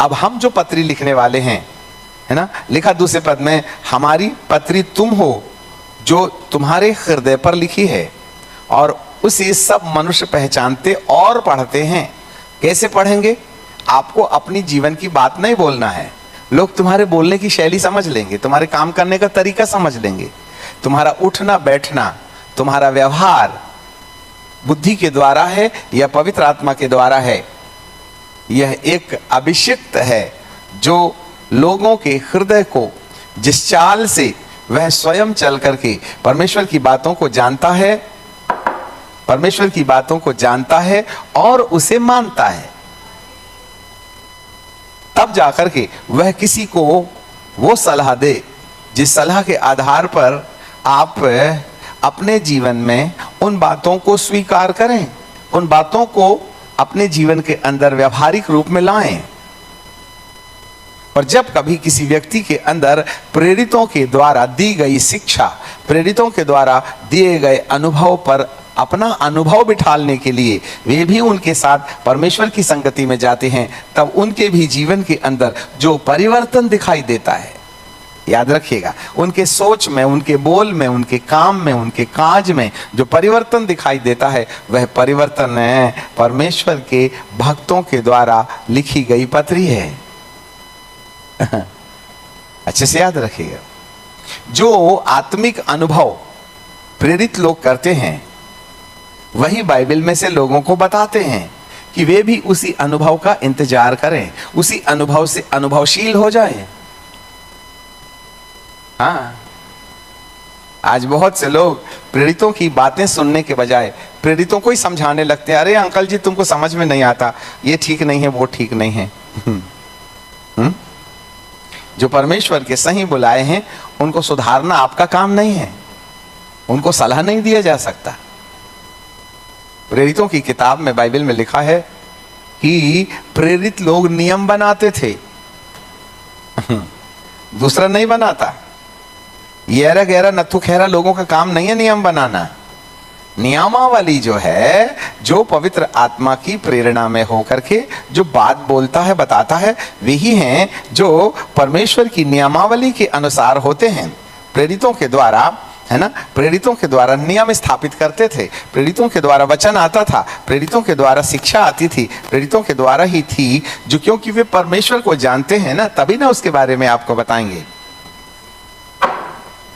अब हम जो पत्री लिखने वाले हैं, है ना, लिखा दूसरे पद में, हमारी पत्री तुम हो जो तुम्हारे हृदय पर लिखी है और उसे सब मनुष्य पहचानते और पढ़ते हैं। कैसे पढ़ेंगे? आपको अपनी जीवन की बात नहीं बोलना है, लोग तुम्हारे बोलने की शैली समझ लेंगे, तुम्हारे काम करने का तरीका समझ लेंगे, तुम्हारा उठना बैठना, तुम्हारा व्यवहार बुद्धि के द्वारा है या पवित्र आत्मा के द्वारा है। यह एक अभिषिक्त है जो लोगों के हृदय को जिस चाल से वह स्वयं चल करके परमेश्वर की बातों को जानता है, परमेश्वर की बातों को जानता है और उसे मानता है, तब जाकर के वह किसी को वो सलाह दे जिस सलाह के आधार पर आप अपने जीवन में उन बातों को स्वीकार करें, उन बातों को अपने जीवन के अंदर व्यवहारिक रूप में लाएं। और जब कभी किसी व्यक्ति के अंदर प्रेरितों के द्वारा दी गई शिक्षा, प्रेरितों के द्वारा दिए गए अनुभव पर अपना अनुभव बिठालने के लिए वे भी उनके साथ परमेश्वर की संगति में जाते हैं, तब उनके भी जीवन के अंदर जो परिवर्तन दिखाई देता है, याद रखिएगा, उनके सोच में, उनके बोल में, उनके काम में, उनके काज में जो परिवर्तन दिखाई देता है, वह परिवर्तन परमेश्वर के भक्तों के द्वारा लिखी गई पत्री है। अच्छे से याद रखिएगा, जो आत्मिक अनुभव प्रेरित लोग करते हैं वही बाइबल में से लोगों को बताते हैं कि वे भी उसी अनुभव का इंतजार करें, उसी अनुभव से अनुभवशील हो जाएं। हाँ, आज बहुत से लोग प्रेरितों की बातें सुनने के बजाय प्रेरितों को ही समझाने लगते हैं। अरे अंकल जी, तुमको समझ में नहीं आता, ये ठीक नहीं है, वो ठीक नहीं है। जो परमेश्वर के सही बुलाए हैं उनको सुधारना आपका काम नहीं है, उनको सलाह नहीं दिया जा सकता। प्रेरितों की किताब में, बाइबल में लिखा है कि प्रेरित लोग नियम बनाते थे, दूसरा नहीं बनाता। येरा गहरा नथु खैरा लोगों का काम नहीं है नियम बनाना। नियमावली जो है, जो पवित्र आत्मा की प्रेरणा में होकर के जो बात बोलता है, बताता है, वही हैं जो परमेश्वर की नियमावली के अनुसार होते हैं। प्रेरितों के द्वारा, है ना, प्रेरितों के द्वारा नियम स्थापित करते थे, प्रेरितों के द्वारा वचन आता था, प्रेरितों के द्वारा शिक्षा आती थी, प्रेरितों के द्वारा ही थी, जो क्योंकि वे परमेश्वर को जानते हैं ना, तभी ना उसके बारे में आपको बताएंगे।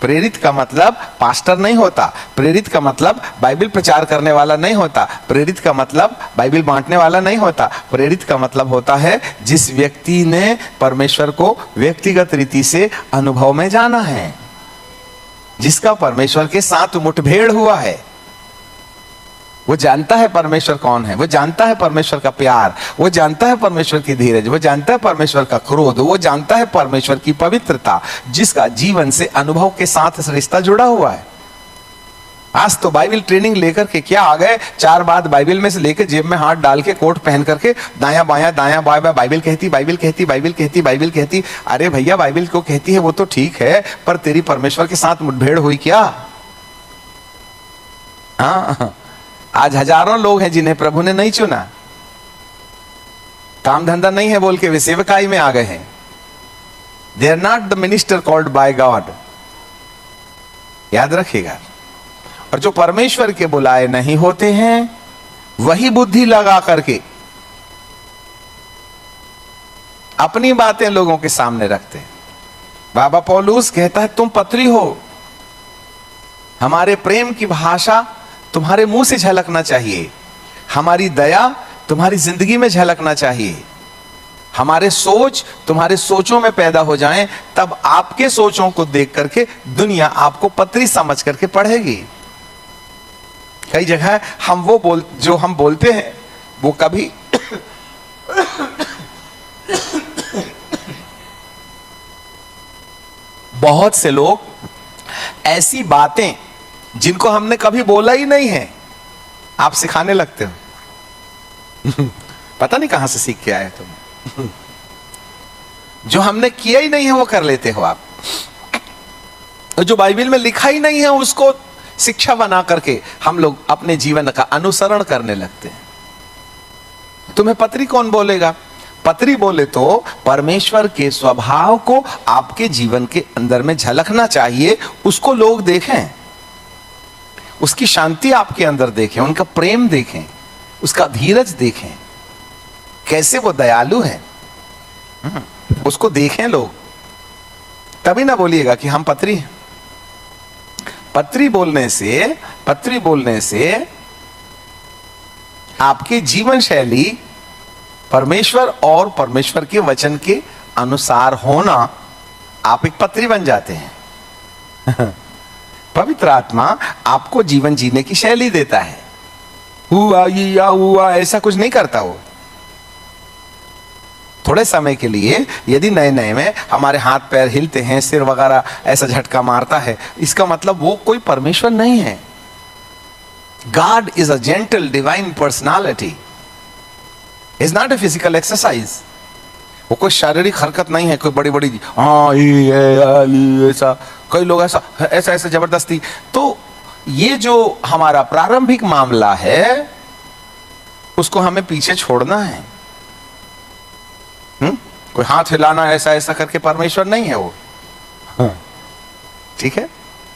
प्रेरित का मतलब पास्टर नहीं होता, प्रेरित का मतलब बाइबल प्रचार करने वाला नहीं होता, प्रेरित का मतलब बाइबल बांटने वाला नहीं होता। प्रेरित का मतलब होता है जिस व्यक्ति ने परमेश्वर को व्यक्तिगत रीति से अनुभव में जाना है, जिसका परमेश्वर के साथ मुठभेड़ हुआ है, वो जानता है परमेश्वर कौन है, वो जानता है परमेश्वर का प्यार, वो जानता है परमेश्वर की धीरज, वो जानता है परमेश्वर का क्रोध, वो जानता है परमेश्वर की पवित्रता, जिसका जीवन से अनुभव के साथ रिश्ता जुड़ा हुआ है। आज तो बाइबल ट्रेनिंग लेकर के क्या आ गए, 4 बात बाइबल में से लेकर जेब में हाथ डाल के कोट पहन करके दाया बाया बाइबल कहती, बाइबल कहती, बाइबल कहती, बाइबल कहती। अरे भैया, बाइबल को कहती है वो तो ठीक है, पर तेरी परमेश्वर के साथ मुठभेड़ हुई क्या? हाँ, आज हजारों लोग हैं जिन्हें प्रभु ने नहीं चुना, काम धंधा नहीं है बोल के वे सेवकाई में आ गए हैं। They are not the minister called by God, याद रखिएगा। और जो परमेश्वर के बुलाए नहीं होते हैं वही बुद्धि लगा करके अपनी बातें लोगों के सामने रखते हैं। बाबा पौलुस कहता है तुम पत्री हो, हमारे प्रेम की भाषा तुम्हारे मुंह से झलकना चाहिए, हमारी दया तुम्हारी जिंदगी में झलकना चाहिए, हमारे सोच तुम्हारे सोचों में पैदा हो जाएं, तब आपके सोचों को देख करके दुनिया आपको पत्री समझ करके पढ़ेगी। कई जगह हम जो हम बोलते हैं वो कभी बहुत से लोग ऐसी बातें जिनको हमने कभी बोला ही नहीं है आप सिखाने लगते हो। पता नहीं कहां से सीख के आए तुम। जो हमने किया ही नहीं है वो कर लेते हो आप, जो बाइबल में लिखा ही नहीं है उसको शिक्षा बना करके हम लोग अपने जीवन का अनुसरण करने लगते हैं। तुम्हें पत्री कौन बोलेगा? पत्री बोले तो परमेश्वर के स्वभाव को आपके जीवन के अंदर में झलकना चाहिए, उसको लोग देखें, उसकी शांति आपके अंदर देखें, उनका प्रेम देखें, उसका धीरज देखें, कैसे वो दयालु है, उसको देखें लोग, तभी ना बोलिएगा कि हम पत्री हैं। पत्री बोलने से आपकी जीवन शैली परमेश्वर और परमेश्वर के वचन के अनुसार होना, आप एक पत्री बन जाते हैं। पवित्र आत्मा आपको जीवन जीने की शैली देता है। हुआ या हुआ ऐसा कुछ नहीं करता वो। थोड़े समय के लिए यदि नए नए में हमारे हाथ पैर हिलते हैं, सिर वगैरह ऐसा झटका मारता है, इसका मतलब वो कोई परमेश्वर नहीं है। God is a gentle divine personality. It's not a physical exercise. वो कोई शारीरिक हरकत नहीं है, कोई बड़ी बड़ी ऐसा, कई लोग ऐसा जबरदस्ती। तो ये जो हमारा प्रारंभिक मामला है उसको हमें पीछे छोड़ना है। कोई हाथ हिलाना ऐसा ऐसा करके परमेश्वर नहीं है वो। ठीक है,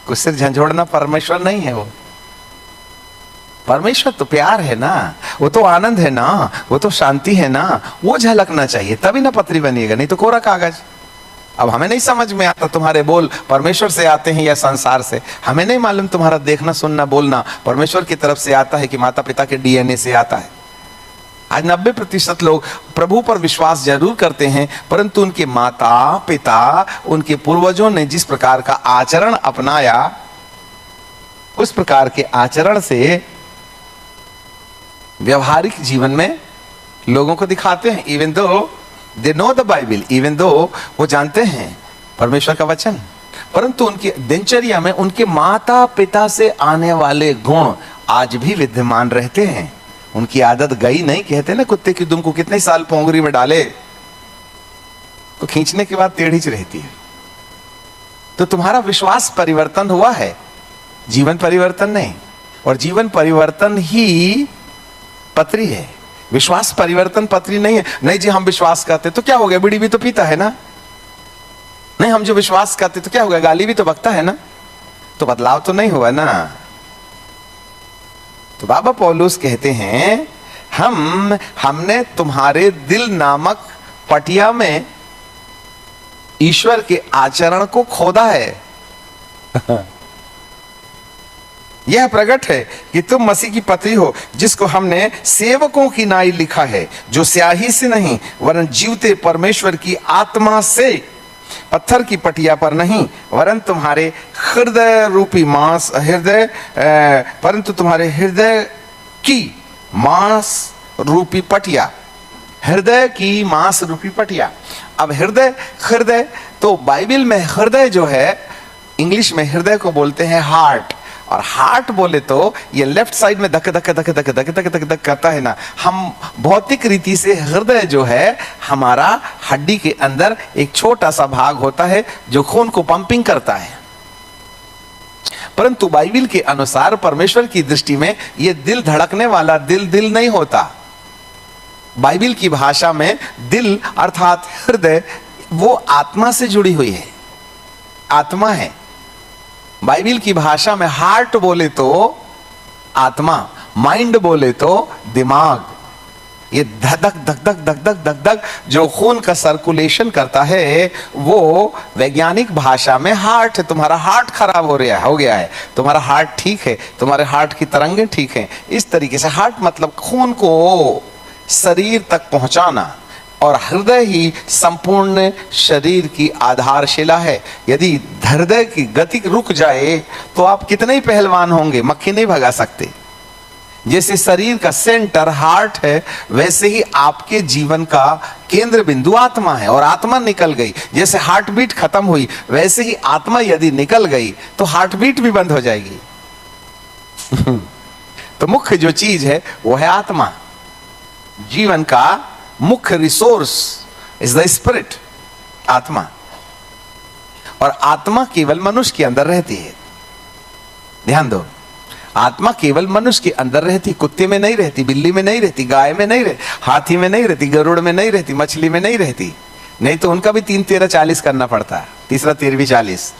कुछ सिर झंझोड़ना परमेश्वर नहीं है वो। परमेश्वर तो प्यार है ना, वो तो आनंद है ना, वो तो शांति है ना, वो झलकना चाहिए, तभी ना पत्री बनिएगा, नहीं तो कोरा कागज। अब हमें नहीं समझ में आता तुम्हारे बोल परमेश्वर से आते हैं या संसार से, हमें नहीं मालूम तुम्हारा देखना सुनना बोलना परमेश्वर की तरफ से आता है कि माता पिता के डीएनए से आता है। आज 90% लोग प्रभु पर विश्वास जरूर करते हैं, परंतु उनके माता पिता, उनके पूर्वजों ने जिस प्रकार का आचरण अपनाया, उस प्रकार के आचरण से व्यवहारिक जीवन में लोगों को दिखाते हैं। Even though they know the Bible, even though वो जानते हैं परमेश्वर का वचन, परंतु उनकी दिनचर्या में उनके माता पिता से आने वाले गुण आज भी विद्यमान रहते हैं। उनकी आदत गई नहीं। कहते ना कुत्ते की दुम को कितने साल पोंगरी में डाले तो खींचने के बाद टेढ़ी रहती है। तो तुम्हारा विश्वास परिवर्तन हुआ है, जीवन परिवर्तन नहीं। और जीवन परिवर्तन ही पत्री है, विश्वास परिवर्तन पत्री नहीं है। नहीं जी हम विश्वास करते तो क्या हो गया, बीड़ी भी तो पीता है ना। नहीं हम जो विश्वास करते तो क्या हो गया, गाली भी तो बकता है ना। तो बदलाव तो नहीं हुआ ना। तो बाबा पौलुस कहते हैं हमने तुम्हारे दिल नामक पटिया में ईश्वर के आचरण को खोदा है। यह प्रकट है कि तुम मसीह की पत्री हो, जिसको हमने सेवकों की नाई लिखा है, जो स्याही से नहीं वरन जीवते परमेश्वर की आत्मा से, पत्थर की पटिया पर नहीं वरन तुम्हारे हृदय रूपी मांस परंतु तुम्हारे हृदय की मांस रूपी पटिया, हृदय की मांस रूपी पटिया। अब हृदय तो बाइबल में हृदय जो है, इंग्लिश में हृदय को बोलते हैं हार्ट, और हार्ट बोले तो ये लेफ्ट साइड में धक धक धक धक धक धक धक धक करता है ना। हम भौतिक रीति से हृदय जो है हमारा हड्डी के अंदर एक छोटा सा भाग होता है जो खून को पंपिंग करता है, परंतु बाइबल के अनुसार परमेश्वर की दृष्टि में ये दिल धड़कने वाला दिल नहीं होता। बाइबल की भाषा में दिल अर्थात हृदय वो आत्मा से जुड़ी हुई है, आत्मा है। बाइबल की भाषा में हार्ट बोले तो आत्मा, माइंड बोले तो दिमाग। ये धक धक धक धक धक धक धक जो खून का सर्कुलेशन करता है वो वैज्ञानिक भाषा में हार्ट है। तुम्हारा हार्ट खराब हो गया है, तुम्हारा हार्ट ठीक है, तुम्हारे हार्ट की तरंगें ठीक हैं। इस तरीके से हार्ट मतलब खून को शरीर तक पहुंचाना, और हृदय ही संपूर्ण शरीर की आधारशिला है। यदि हृदय की गति रुक जाए तो आप कितने ही पहलवान होंगे, मक्खी नहीं भगा सकते। जैसे शरीर का सेंटर हार्ट है, वैसे ही आपके जीवन का केंद्र बिंदु आत्मा है। और आत्मा निकल गई, जैसे हार्ट बीट खत्म हुई, वैसे ही आत्मा यदि निकल गई तो हार्ट बीट भी बंद हो जाएगी। तो मुख्य जो चीज है वो है आत्मा। जीवन का मुख्य रिसोर्स इज द स्पिरिट, आत्मा। और आत्मा केवल मनुष्य के अंदर रहती है। ध्यान दो, आत्मा केवल मनुष्य के अंदर रहती, कुत्ते में नहीं रहती, बिल्ली में नहीं रहती, गाय में नहीं रहती, हाथी में नहीं रहती, गरुड़ में नहीं रहती, मछली में नहीं रहती। नहीं तो उनका भी 3 13 40 करना पड़ता है, तीसरा 13वीं 40।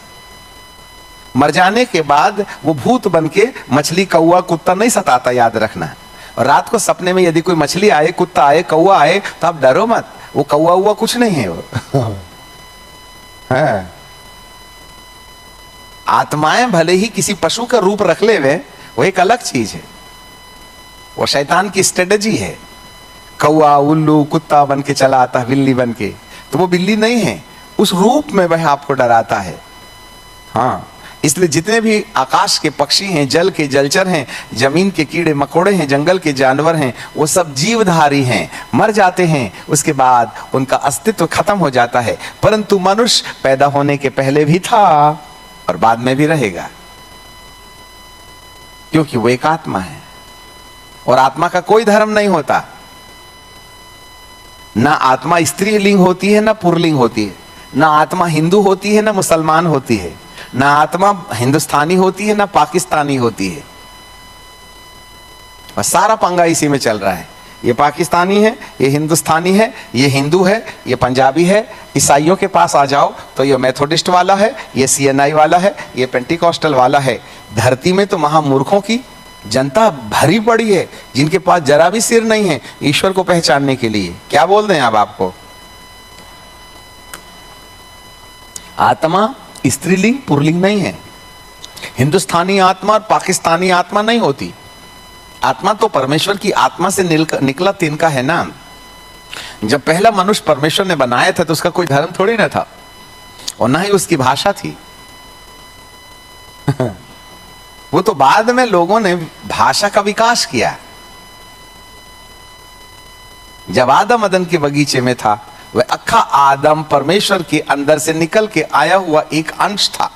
मर जाने के बाद वो भूत बन के मछली कौआ कुत्ता नहीं सताता, याद रखना। और रात को सपने में यदि कोई मछली आए, कुत्ता आए, कौआ आए, तो आप डरो मत, वो कौआ हुआ कुछ नहीं है वो। हाँ। आत्माएं भले ही किसी पशु का रूप रख ले वे, वो एक अलग चीज है, वो शैतान की स्ट्रेटजी है। कौआ उल्लू कुत्ता बन के चला आता है, बिल्ली बन के, तो वो बिल्ली नहीं है, उस रूप में वह आपको डराता है। हाँ, इसलिए जितने भी आकाश के पक्षी हैं, जल के जलचर हैं, जमीन के कीड़े मकोड़े हैं, जंगल के जानवर हैं, वो सब जीवधारी हैं, मर जाते हैं, उसके बाद उनका अस्तित्व खत्म हो जाता है। परंतु मनुष्य पैदा होने के पहले भी था और बाद में भी रहेगा, क्योंकि वो एक आत्मा है। और आत्मा का कोई धर्म नहीं होता, ना आत्मा स्त्रीलिंग होती है ना पुल्लिंग होती है, ना आत्मा हिंदू होती है ना मुसलमान होती है, ना आत्मा हिंदुस्तानी होती है ना पाकिस्तानी होती है। और सारा पंगा इसी में चल रहा है, ये पाकिस्तानी है, ये हिंदुस्तानी है, ये हिंदू है, ये पंजाबी है। ईसाइयों के पास आ जाओ तो ये मेथोडिस्ट वाला है, ये CNI वाला है, ये पेंटिकॉस्टल वाला है। धरती में तो महामूर्खों की जनता भरी पड़ी है, जिनके पास जरा भी सिर नहीं है ईश्वर को पहचानने के लिए। क्या बोल दें अब आपको? आत्मा स्त्रीलिंग पुल्लिंग नहीं है, हिंदुस्तानी आत्मा और पाकिस्तानी आत्मा नहीं होती। आत्मा तो परमेश्वर की आत्मा से निकला तिनका है ना। जब पहला मनुष्य परमेश्वर ने बनाया था तो उसका कोई धर्म थोड़ी ना था, और ना ही उसकी भाषा थी। वो तो बाद में लोगों ने भाषा का विकास किया। जब आदम अदन के बगीचे में था, वह अक्खा आदम परमेश्वर के अंदर से निकल के आया हुआ एक अंश था,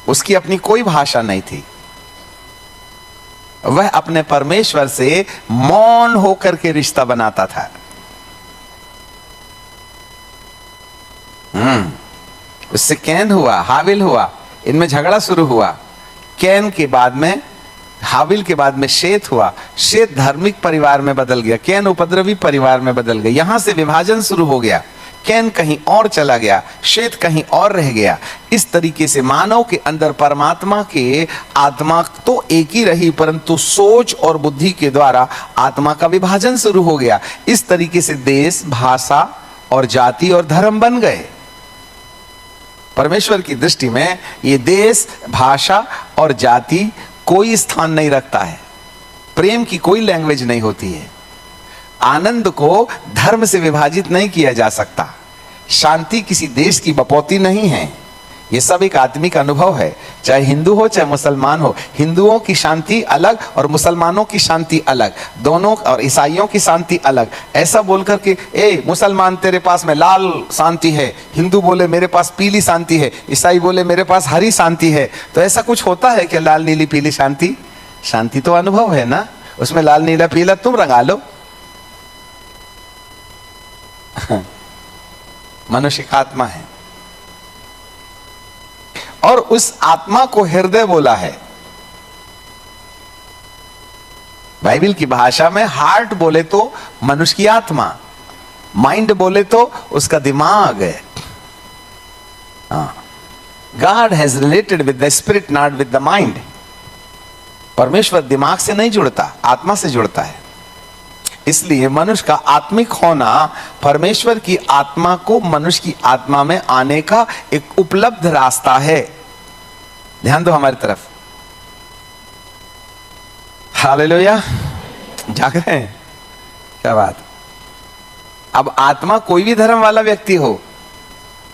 उसकी अपनी कोई भाषा नहीं थी। वह अपने परमेश्वर से मौन होकर के रिश्ता बनाता था। उससे कैन हुआ, हाबिल हुआ, इनमें झगड़ा शुरू हुआ। कैन के बाद में, हाबिल के बाद में शेत हुआ। शेत धार्मिक परिवार में बदल गया, कैन उपद्रवी परिवार में बदल गया। यहां से विभाजन शुरू हो गया, कैन कहीं और चला गया, शेत कहीं और रह गया। इस तरीके से मानव के अंदर परमात्मा के आत्मा तो एक ही रही, परंतु सोच और बुद्धि के द्वारा आत्मा का विभाजन शुरू हो गया। इस तरीके से देश, भाषा और जाति और धर्म बन गए। परमेश्वर की दृष्टि में ये देश, भाषा और जाति कोई स्थान नहीं रखता है। प्रेम की कोई लैंग्वेज नहीं होती है। आनंद को धर्म से विभाजित नहीं किया जा सकता। शांति किसी देश की बपौती नहीं है। ये सब एक आत्मिक अनुभव है, चाहे हिंदू हो चाहे मुसलमान हो। हिंदुओं की शांति अलग और मुसलमानों की शांति अलग, दोनों, और ईसाइयों की शांति अलग। ऐसा बोलकर के ए मुसलमान तेरे पास में लाल शांति है, हिंदू बोले मेरे पास पीली शांति है, ईसाई बोले मेरे पास हरी शांति है, तो ऐसा कुछ होता है कि लाल नीली पीली शांति? शांति तो अनुभव है ना, उसमें लाल नीला पीला तुम रंगा लो। मनुष्य का आत्मा है और उस आत्मा को हृदय बोला है। बाइबल की भाषा में हार्ट बोले तो मनुष्य की आत्मा, माइंड बोले तो उसका दिमाग है। God has related with the spirit, not with the mind. परमेश्वर दिमाग से नहीं जुड़ता, आत्मा से जुड़ता है। इसलिए मनुष्य का आत्मिक होना परमेश्वर की आत्मा को मनुष्य की आत्मा में आने का एक उपलब्ध रास्ता है। ध्यान दो हमारी तरफ। हालेलुया, जाग रहे हैं? क्या बात। अब आत्मा कोई भी धर्म वाला व्यक्ति हो,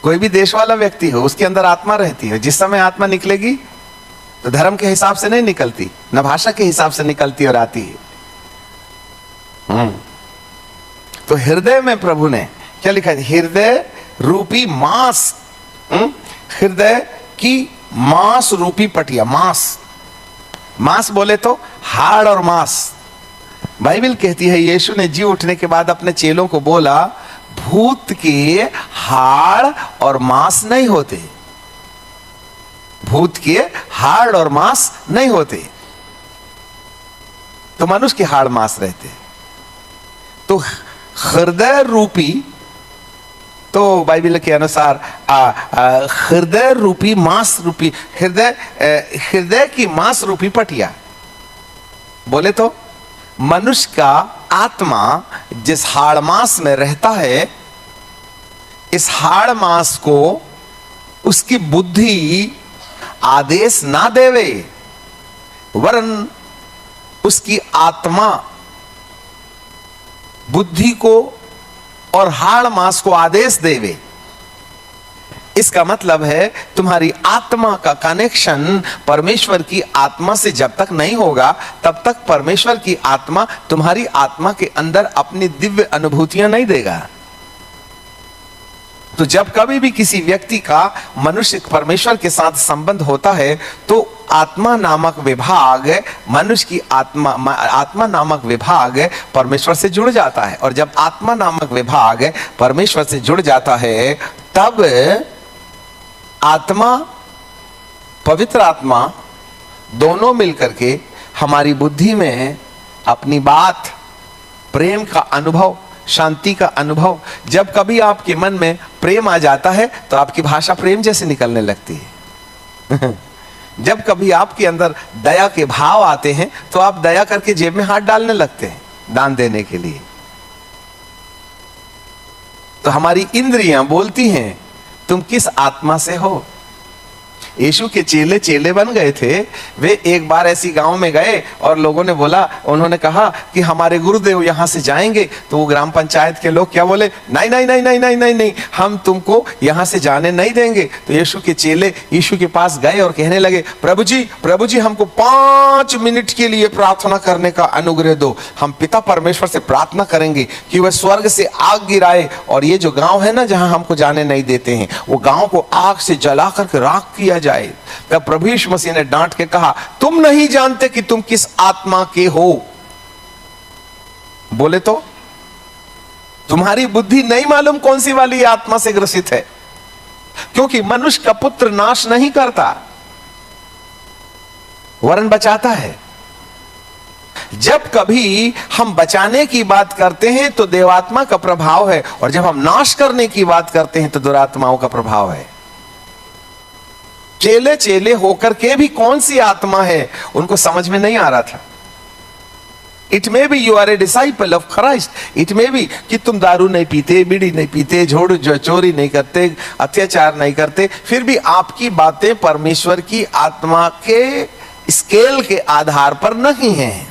कोई भी देश वाला व्यक्ति हो, उसके अंदर आत्मा रहती है। जिस समय आत्मा निकलेगी तो धर्म के हिसाब से नहीं निकलती, न भाषा के हिसाब से निकलती और आती है। तो हृदय में प्रभु ने क्या लिखा है? हृदय रूपी मांस, हृदय की मांस रूपी पटिया। मांस, मांस बोले तो हाड़ और मांस। बाइबल कहती है यीशु ने जी उठने के बाद अपने चेलों को बोला, भूत के हाड़ और मांस नहीं होते, भूत के हाड़ और मांस नहीं होते, तो मनुष्य के हाड़ मांस रहते। तो हृदय रूपी, तो बाइबल के अनुसार हृदय रूपी मांस रूपी हृदय की मांस रूपी पटिया, बोले तो मनुष्य का आत्मा जिस हाड़ मांस में रहता है, इस हाड़ मांस को उसकी बुद्धि आदेश ना देवे, वरन उसकी आत्मा बुद्धि को और हाड़ मांस को आदेश देवे। इसका मतलब है तुम्हारी आत्मा का कनेक्शन परमेश्वर की आत्मा से जब तक नहीं होगा, तब तक परमेश्वर की आत्मा तुम्हारी आत्मा के अंदर अपनी दिव्य अनुभूतियां नहीं देगा। तो जब कभी भी किसी व्यक्ति का मनुष्य परमेश्वर के साथ संबंध होता है, तो आत्मा नामक विभाग, मनुष्य की आत्मा नामक विभाग परमेश्वर से जुड़ जाता है। और जब आत्मा नामक विभाग परमेश्वर से जुड़ जाता है, तब आत्मा, पवित्र आत्मा दोनों मिलकर के हमारी बुद्धि में अपनी बात, प्रेम का अनुभव, शांति का अनुभव, जब कभी आपके मन में प्रेम आ जाता है तो आपकी भाषा प्रेम जैसे निकलने लगती है। जब कभी आपके अंदर दया के भाव आते हैं तो आप दया करके जेब में हाथ डालने लगते हैं दान देने के लिए। तो हमारी इंद्रियां बोलती हैं तुम किस आत्मा से हो। यीशु के चेले बन गए थे। वे एक बार ऐसी गांव में गए और लोगों ने बोला, उन्होंने कहा कि हमारे गुरुदेव यहां से जाएंगे। तो वो ग्राम पंचायत के लोग क्या बोले, नहीं नहीं नहीं नहीं नहीं नहीं नहीं, हम तुमको यहां से जाने नहीं देंगे। तो यीशु के चेले यीशु के पास गए और कहने लगे, प्रभु जी हमको 5 मिनट के लिए प्रार्थना करने का अनुग्रह दो। हम पिता परमेश्वर से प्रार्थना करेंगे कि वह स्वर्ग से आग गिराए और ये जो गांव है ना जहां हमको जाने नहीं देते हैं, वो गांव को आग से जला करके राख किया जाए। तब प्रभु यीशु मसीह ने डांट के कहा, तुम नहीं जानते कि तुम किस आत्मा के हो। बोले तो तुम्हारी बुद्धि नहीं मालूम कौन सी वाली आत्मा से ग्रसित है, क्योंकि मनुष्य का पुत्र नाश नहीं करता वरन बचाता है। जब कभी हम बचाने की बात करते हैं तो देवात्मा का प्रभाव है, और जब हम नाश करने की बात करते हैं तो दुरात्माओं का प्रभाव है। चेले होकर के भी कौन सी आत्मा है उनको समझ में नहीं आ रहा था। It may be you are a disciple of Christ, it may be कि तुम दारू नहीं पीते, बीड़ी नहीं पीते, चोरी नहीं करते, अत्याचार नहीं करते, फिर भी आपकी बातें परमेश्वर की आत्मा के स्केल के आधार पर नहीं हैं,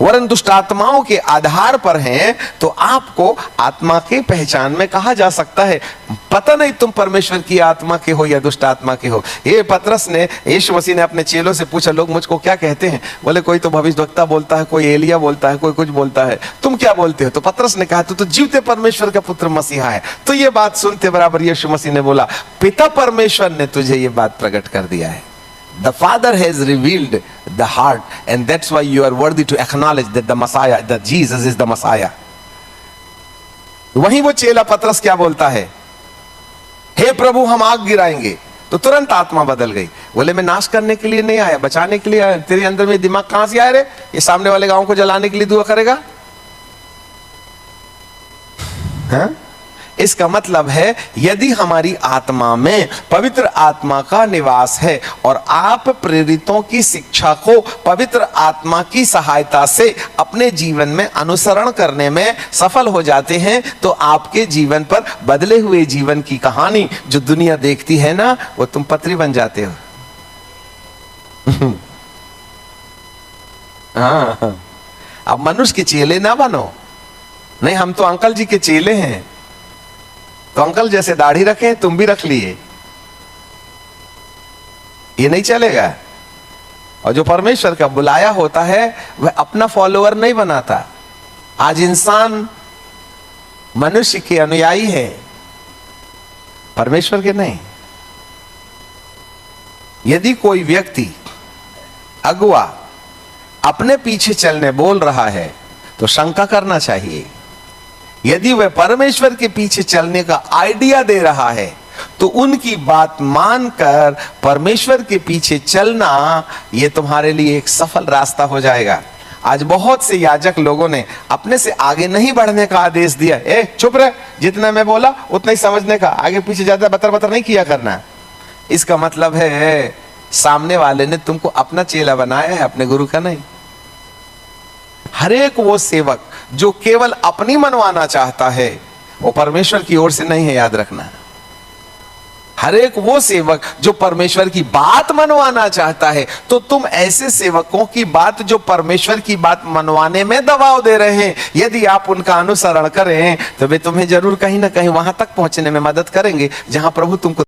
वरन दुष्ट आत्माओं के आधार पर हैं। तो आपको आत्मा के पहचान में कहा जा सकता है, पता नहीं तुम परमेश्वर की आत्मा के हो या दुष्ट आत्मा के हो। ये पतरस ने, यीशु मसीह ने अपने चेलों से पूछा, लोग मुझको क्या कहते हैं? बोले कोई तो भविष्यवक्ता बोलता है, कोई एलिया बोलता है, कोई कुछ बोलता है, तुम क्या बोलते हो? तो पतरस ने कहा, तू तो जीवते परमेश्वर का पुत्र मसीहा है। तो ये बात सुनते बराबर यीशु मसीह ने बोला, पिता परमेश्वर ने तुझे ये बात प्रकट कर दिया है। The Father has revealed the heart, and that's why you are worthy to acknowledge that the Messiah, that Jesus is the Messiah. वहीं वो चेला पतरस क्या बोलता है, हे प्रभु हम आग गिराएंगे। तो तुरंत आत्मा बदल गई। बोले मैं नाश करने के लिए नहीं आया, बचाने के लिए आया। तेरे अंदर में दिमाग कहां से आया रे? ये सामने वाले गांव को जलाने के लिए दुआ करेगा? हाँ? इसका मतलब है यदि हमारी आत्मा में पवित्र आत्मा का निवास है और आप प्रेरितों की शिक्षा को पवित्र आत्मा की सहायता से अपने जीवन में अनुसरण करने में सफल हो जाते हैं, तो आपके जीवन पर बदले हुए जीवन की कहानी जो दुनिया देखती है ना, वो तुम पत्री बन जाते हो। हाँ, अब मनुष्य के चेले ना बनो। नहीं, हम तो अंकल जी के चेले हैं, तो अंकल जैसे दाढ़ी रखे तुम भी रख लिए, ये नहीं चलेगा। और जो परमेश्वर का बुलाया होता है वह अपना फॉलोअर नहीं बनाता। आज इंसान मनुष्य के अनुयायी है, परमेश्वर के नहीं। यदि कोई व्यक्ति अगुआ अपने पीछे चलने बोल रहा है तो शंका करना चाहिए। यदि वह परमेश्वर के पीछे चलने का आइडिया दे रहा है तो उनकी बात मानकर परमेश्वर के पीछे चलना, यह तुम्हारे लिए एक सफल रास्ता हो जाएगा। आज बहुत से याजक लोगों ने अपने से आगे नहीं बढ़ने का आदेश दिया। चुप रहे, जितना मैं बोला उतना ही समझने का, आगे पीछे ज्यादा बतर बतर नहीं किया करना। इसका मतलब है सामने वाले ने तुमको अपना चेला बनाया है, अपने गुरु का नहीं। हर एक वो सेवक जो केवल अपनी मनवाना चाहता है वो परमेश्वर की ओर से नहीं है, याद रखना। हर एक वो सेवक जो परमेश्वर की बात मनवाना चाहता है, तो तुम ऐसे सेवकों की बात जो परमेश्वर की बात मनवाने में दबाव दे रहे हैं, यदि आप उनका अनुसरण करें तो वे तुम्हें जरूर कहीं ना कहीं वहां तक पहुंचने में मदद करेंगे जहां प्रभु तुमको